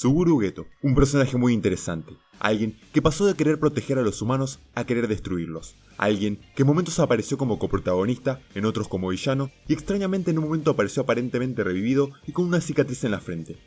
Suguru Geto, un personaje muy interesante. Alguien que pasó de querer proteger a los humanos a querer destruirlos. Alguien que en momentos apareció como coprotagonista, en otros como villano, y extrañamente en un momento apareció aparentemente revivido y con una cicatriz en la frente.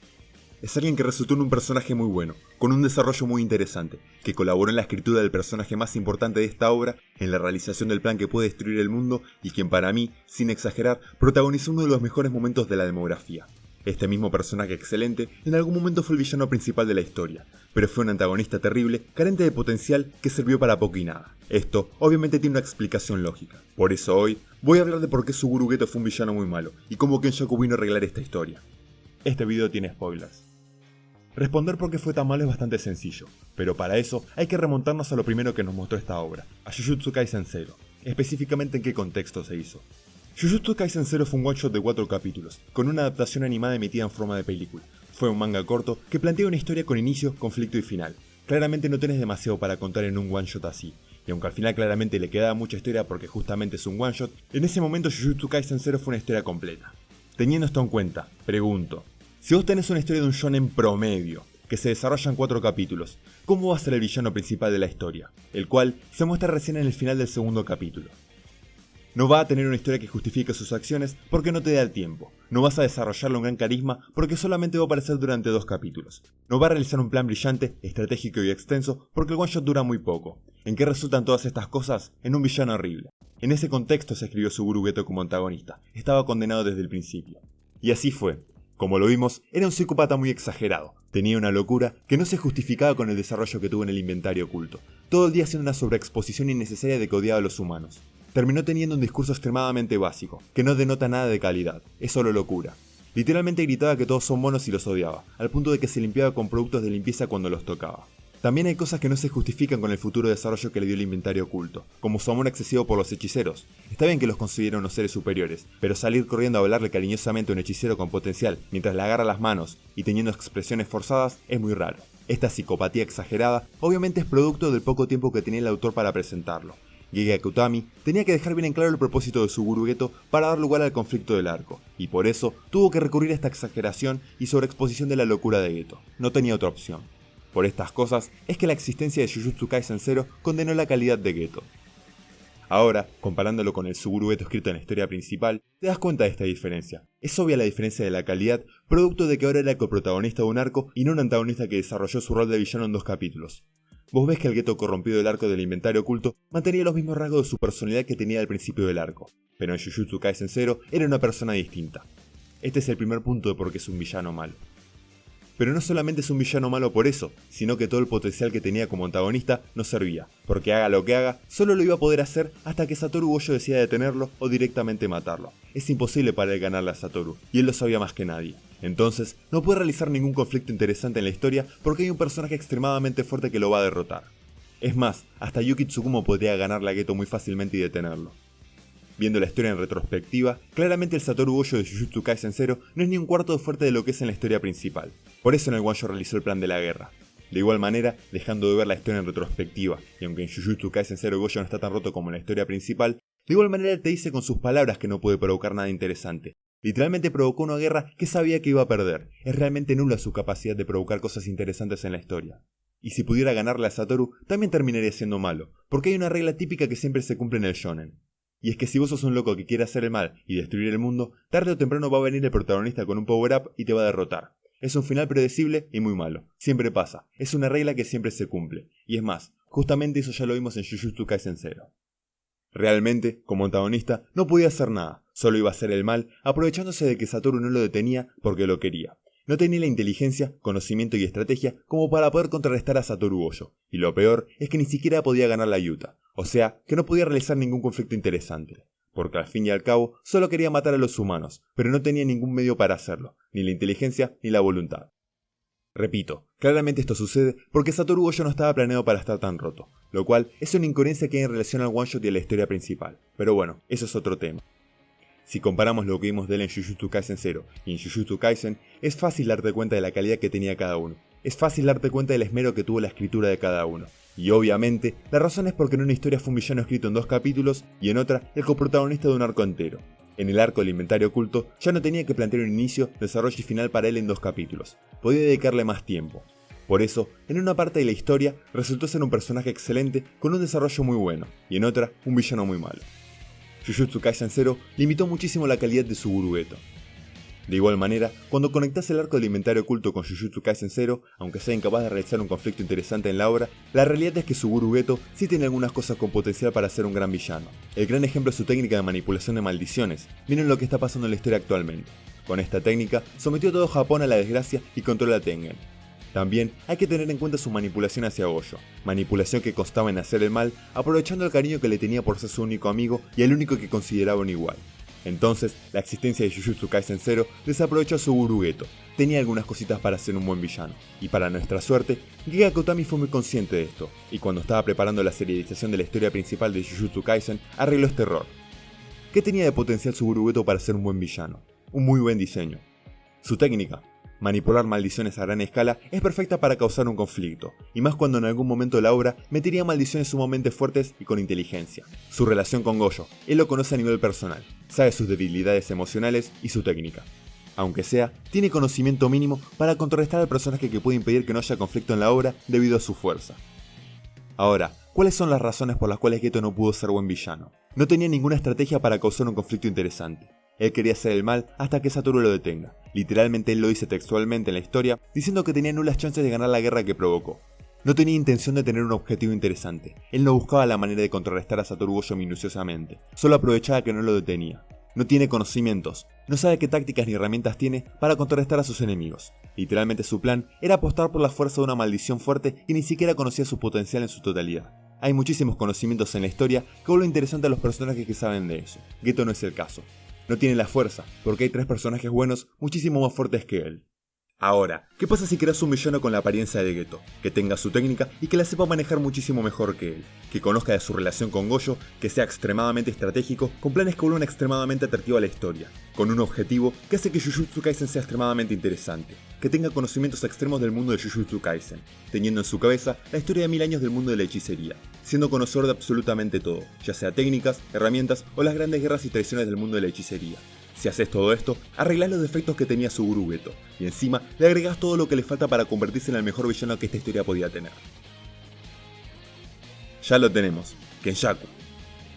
Es alguien que resultó en un personaje muy bueno, con un desarrollo muy interesante, que colaboró en la escritura del personaje más importante de esta obra, en la realización del plan que puede destruir el mundo y quien para mí, sin exagerar, protagonizó uno de los mejores momentos de la demografía. Este mismo personaje excelente en algún momento fue el villano principal de la historia, pero fue un antagonista terrible, carente de potencial, que sirvió para poco y nada. Esto obviamente tiene una explicación lógica. Por eso hoy voy a hablar de por qué Suguru Geto fue un villano muy malo y cómo Kenjaku vino a arreglar esta historia. Este video tiene spoilers. Responder por qué fue tan malo es bastante sencillo, pero para eso hay que remontarnos a lo primero que nos mostró esta obra, a Jujutsu Kaisen 0, específicamente en qué contexto se hizo. Jujutsu Kaisen 0 fue un one shot de 4 capítulos, con una adaptación animada emitida en forma de película. Fue un manga corto que plantea una historia con inicio, conflicto y final. Claramente no tenés demasiado para contar en un one shot así, y aunque al final claramente le quedaba mucha historia porque justamente es un one shot, en ese momento Jujutsu Kaisen 0 fue una historia completa. Teniendo esto en cuenta, pregunto, si vos tenés una historia de un shonen promedio, que se desarrolla en 4 capítulos, ¿cómo va a ser el villano principal de la historia? El cual se muestra recién en el final del segundo capítulo. No va a tener una historia que justifique sus acciones porque no te da el tiempo. No vas a desarrollarle un gran carisma porque solamente va a aparecer durante 2 capítulos. No va a realizar un plan brillante, estratégico y extenso porque el one shot dura muy poco. ¿En qué resultan todas estas cosas? En un villano horrible. En ese contexto se escribió Suguru Geto como antagonista. Estaba condenado desde el principio. Y así fue. Como lo vimos, era un psicópata muy exagerado. Tenía una locura que no se justificaba con el desarrollo que tuvo en el inventario oculto. Todo el día haciendo una sobreexposición innecesaria de que odiaba a los humanos. Terminó teniendo un discurso extremadamente básico, que no denota nada de calidad, es solo locura. Literalmente gritaba que todos son monos y los odiaba, al punto de que se limpiaba con productos de limpieza cuando los tocaba. También hay cosas que no se justifican con el futuro desarrollo que le dio el inventario oculto, como su amor excesivo por los hechiceros. Está bien que los considera unos seres superiores, pero salir corriendo a hablarle cariñosamente a un hechicero con potencial, mientras le agarra las manos y teniendo expresiones forzadas, es muy raro. Esta psicopatía exagerada obviamente es producto del poco tiempo que tenía el autor para presentarlo. Gege Akutami tenía que dejar bien en claro el propósito de Suguru Geto para dar lugar al conflicto del arco, y por eso tuvo que recurrir a esta exageración y sobreexposición de la locura de Geto. No tenía otra opción. Por estas cosas es que la existencia de Jujutsu Kaisen 0 condenó la calidad de Geto. Ahora, comparándolo con el Suguru Geto escrito en la historia principal, te das cuenta de esta diferencia. Es obvia la diferencia de la calidad, producto de que ahora era el coprotagonista de un arco y no un antagonista que desarrolló su rol de villano en 2 capítulos. Vos ves que el Geto corrompido del arco del inventario oculto mantenía los mismos rasgos de su personalidad que tenía al principio del arco, pero en Jujutsu Kaisen 0 era una persona distinta. Este es el primer punto de por qué es un villano malo. Pero no solamente es un villano malo por eso, sino que todo el potencial que tenía como antagonista no servía, porque haga lo que haga, solo lo iba a poder hacer hasta que Satoru Gojo decida detenerlo o directamente matarlo. Es imposible para él ganarle a Satoru, y él lo sabía más que nadie. Entonces, no puede realizar ningún conflicto interesante en la historia porque hay un personaje extremadamente fuerte que lo va a derrotar. Es más, hasta Yuki Tsukumo podría ganarle a Geto muy fácilmente y detenerlo. Viendo la historia en retrospectiva, claramente el Satoru Gojo de Jujutsu Kaisen 0 no es ni un cuarto de fuerte de lo que es en la historia principal. Por eso en el one shot realizó el plan de la guerra. De igual manera, dejando de ver la historia en retrospectiva, y aunque en Jujutsu Kaisen 0 Gojo no está tan roto como en la historia principal, de igual manera te dice con sus palabras que no puede provocar nada interesante. Literalmente provocó una guerra que sabía que iba a perder. Es realmente nula su capacidad de provocar cosas interesantes en la historia. Y si pudiera ganarle a Satoru, también terminaría siendo malo, porque hay una regla típica que siempre se cumple en el shonen. Y es que si vos sos un loco que quiere hacer el mal y destruir el mundo, tarde o temprano va a venir el protagonista con un power-up y te va a derrotar. Es un final predecible y muy malo. Siempre pasa. Es una regla que siempre se cumple. Y es más, justamente eso ya lo vimos en Jujutsu Kaisen 0. Realmente, como antagonista, no podía hacer nada. Solo iba a hacer el mal, aprovechándose de que Satoru no lo detenía porque lo quería. No tenía la inteligencia, conocimiento y estrategia como para poder contrarrestar a Satoru Gojo. Y lo peor es que ni siquiera podía ganar la Yuta. O sea, que no podía realizar ningún conflicto interesante. Porque al fin y al cabo, solo quería matar a los humanos, pero no tenía ningún medio para hacerlo, ni la inteligencia ni la voluntad. Repito, claramente esto sucede porque Satoru Gojo no estaba planeado para estar tan roto, lo cual es una incoherencia que hay en relación al one shot y a la historia principal. Pero bueno, eso es otro tema. Si comparamos lo que vimos de él en Jujutsu Kaisen 0 y en Jujutsu Kaisen, es fácil darte cuenta de la calidad que tenía cada uno. Es fácil darte cuenta del esmero que tuvo la escritura de cada uno. Y obviamente, la razón es porque en una historia fue un villano escrito en 2 capítulos y en otra el coprotagonista de un arco entero. En el arco del inventario oculto ya no tenía que plantear un inicio, desarrollo y final para él en 2 capítulos, podía dedicarle más tiempo. Por eso, en una parte de la historia resultó ser un personaje excelente con un desarrollo muy bueno, y en otra, un villano muy malo. Jujutsu Kaisen 0 limitó muchísimo la calidad de Suguru Geto. De igual manera, cuando conectas el arco del inventario oculto con Jujutsu Kaisen 0, aunque sea incapaz de realizar un conflicto interesante en la obra, la realidad es que Suguru Geto sí tiene algunas cosas con potencial para ser un gran villano. El gran ejemplo es su técnica de manipulación de maldiciones. Miren lo que está pasando en la historia actualmente. Con esta técnica, sometió a todo Japón a la desgracia y controla a Tengen. También hay que tener en cuenta su manipulación hacia Gojo, manipulación que constaba en hacer el mal, aprovechando el cariño que le tenía por ser su único amigo y el único que consideraba un igual. Entonces, la existencia de Jujutsu Kaisen 0 desaprovechó a Suguru Geto. Tenía algunas cositas para ser un buen villano, y para nuestra suerte, Giga Kotami fue muy consciente de esto, y cuando estaba preparando la serialización de la historia principal de Jujutsu Kaisen, arregló este error. ¿Qué tenía de potencial Suguru Geto para ser un buen villano? Un muy buen diseño. Su técnica, manipular maldiciones a gran escala, es perfecta para causar un conflicto, y más cuando en algún momento de la obra metería maldiciones sumamente fuertes y con inteligencia. Su relación con Gojo, él lo conoce a nivel personal, sabe sus debilidades emocionales y su técnica. Aunque sea, tiene conocimiento mínimo para contrarrestar al personaje que puede impedir que no haya conflicto en la obra debido a su fuerza. Ahora, ¿cuáles son las razones por las cuales Geto no pudo ser buen villano? No tenía ninguna estrategia para causar un conflicto interesante. Él quería hacer el mal hasta que Satoru lo detenga. Literalmente él lo dice textualmente en la historia, diciendo que tenía nulas chances de ganar la guerra que provocó. No tenía intención de tener un objetivo interesante. Él no buscaba la manera de contrarrestar a Satoru Gojo minuciosamente, solo aprovechaba que no lo detenía. No tiene conocimientos, no sabe qué tácticas ni herramientas tiene para contrarrestar a sus enemigos. Literalmente su plan era apostar por la fuerza de una maldición fuerte y ni siquiera conocía su potencial en su totalidad. Hay muchísimos conocimientos en la historia que vuelven interesante a los personajes que saben de eso. Geto no es el caso. No tiene la fuerza, porque hay 3 personajes buenos muchísimo más fuertes que él. Ahora, ¿qué pasa si creas un villano con la apariencia de Geto, que tenga su técnica y que la sepa manejar muchísimo mejor que él, que conozca de su relación con Gojo, que sea extremadamente estratégico, con planes que vuelvan extremadamente atractivo a la historia, con un objetivo que hace que Jujutsu Kaisen sea extremadamente interesante, que tenga conocimientos extremos del mundo de Jujutsu Kaisen, teniendo en su cabeza la historia de 1000 años del mundo de la hechicería, siendo conocedor de absolutamente todo, ya sea técnicas, herramientas o las grandes guerras y traiciones del mundo de la hechicería. Si haces todo esto, arreglás los defectos que tenía Suguru Geto, y encima le agregás todo lo que le falta para convertirse en el mejor villano que esta historia podía tener. Ya lo tenemos, Kenjaku.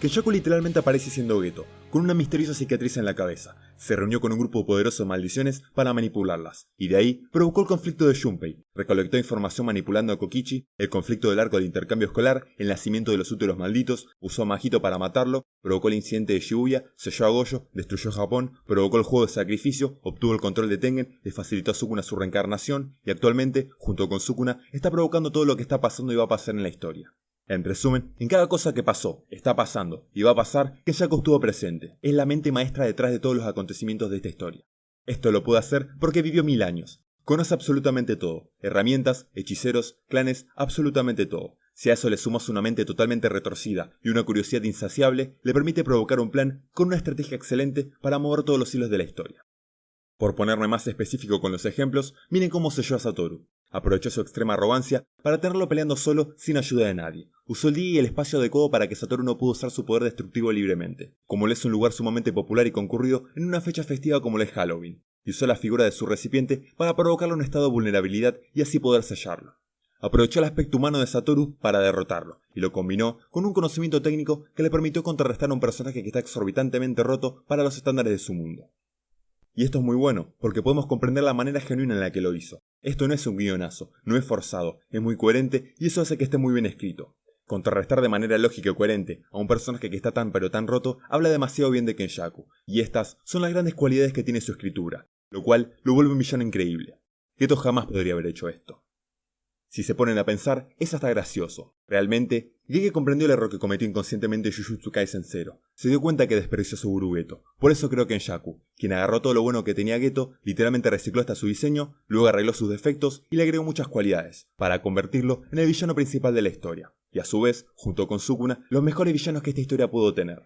Kenjaku literalmente aparece siendo Geto, con una misteriosa cicatriz en la cabeza. Se reunió con un grupo poderoso de maldiciones para manipularlas, y de ahí provocó el conflicto de Junpei, recolectó información manipulando a Kokichi, el conflicto del arco de intercambio escolar, el nacimiento de los úteros malditos, usó a Mahito para matarlo, provocó el incidente de Shibuya, selló a Gojo, destruyó Japón, provocó el juego de sacrificio, obtuvo el control de Tengen, le facilitó a Sukuna su reencarnación, y actualmente, junto con Sukuna, está provocando todo lo que está pasando y va a pasar en la historia. En resumen, en cada cosa que pasó, está pasando y va a pasar, Kenjaku estuvo presente. Es la mente maestra detrás de todos los acontecimientos de esta historia. Esto lo puede hacer porque vivió 1000 años. Conoce absolutamente todo. Herramientas, hechiceros, clanes, absolutamente todo. Si a eso le sumas una mente totalmente retorcida y una curiosidad insaciable, le permite provocar un plan con una estrategia excelente para mover todos los hilos de la historia. Por ponerme más específico con los ejemplos, miren cómo selló a Satoru. Aprovechó su extrema arrogancia para tenerlo peleando solo sin ayuda de nadie. Usó el día y el espacio adecuado para que Satoru no pudo usar su poder destructivo libremente, como lo es un lugar sumamente popular y concurrido en una fecha festiva como lo es Halloween, y usó la figura de su recipiente para provocarle un estado de vulnerabilidad y así poder sellarlo. Aprovechó el aspecto humano de Satoru para derrotarlo, y lo combinó con un conocimiento técnico que le permitió contrarrestar a un personaje que está exorbitantemente roto para los estándares de su mundo. Y esto es muy bueno, porque podemos comprender la manera genuina en la que lo hizo. Esto no es un guionazo, no es forzado, es muy coherente y eso hace que esté muy bien escrito. Contrarrestar de manera lógica y coherente a un personaje que está tan pero tan roto habla demasiado bien de Kenjaku, y estas son las grandes cualidades que tiene su escritura, lo cual lo vuelve un villano increíble. Geto jamás podría haber hecho esto. Si se ponen a pensar, es hasta gracioso. Realmente, Gege comprendió el error que cometió inconscientemente Jujutsu Kaisen 0. Se dio cuenta que desperdició su Guru Geto. Por eso creó Kenjaku, quien agarró todo lo bueno que tenía Geto, literalmente recicló hasta su diseño, luego arregló sus defectos y le agregó muchas cualidades, para convertirlo en el villano principal de la historia. Y a su vez, junto con Sukuna, los mejores villanos que esta historia pudo tener.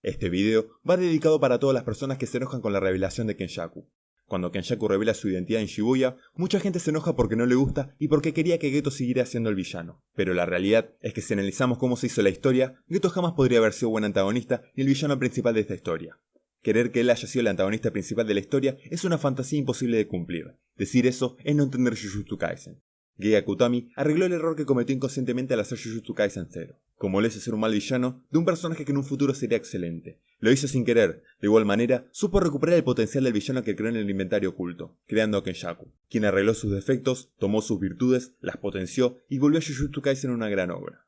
Este video va dedicado para todas las personas que se enojan con la revelación de Kenjaku. Cuando Kenjaku revela su identidad en Shibuya, mucha gente se enoja porque no le gusta y porque quería que Geto siguiera siendo el villano. Pero la realidad es que si analizamos cómo se hizo la historia, Geto jamás podría haber sido buen antagonista ni el villano principal de esta historia. Querer que él haya sido el antagonista principal de la historia es una fantasía imposible de cumplir. Decir eso es no entender Jujutsu Kaisen. Gege Akutami arregló el error que cometió inconscientemente al hacer Jujutsu Kaisen 0. Como lo hizo ser un mal villano de un personaje que en un futuro sería excelente. Lo hizo sin querer. De igual manera, supo recuperar el potencial del villano que creó en el inventario oculto, creando a Kenjaku, quien arregló sus defectos, tomó sus virtudes, las potenció y volvió a Jujutsu Kaisen una gran obra.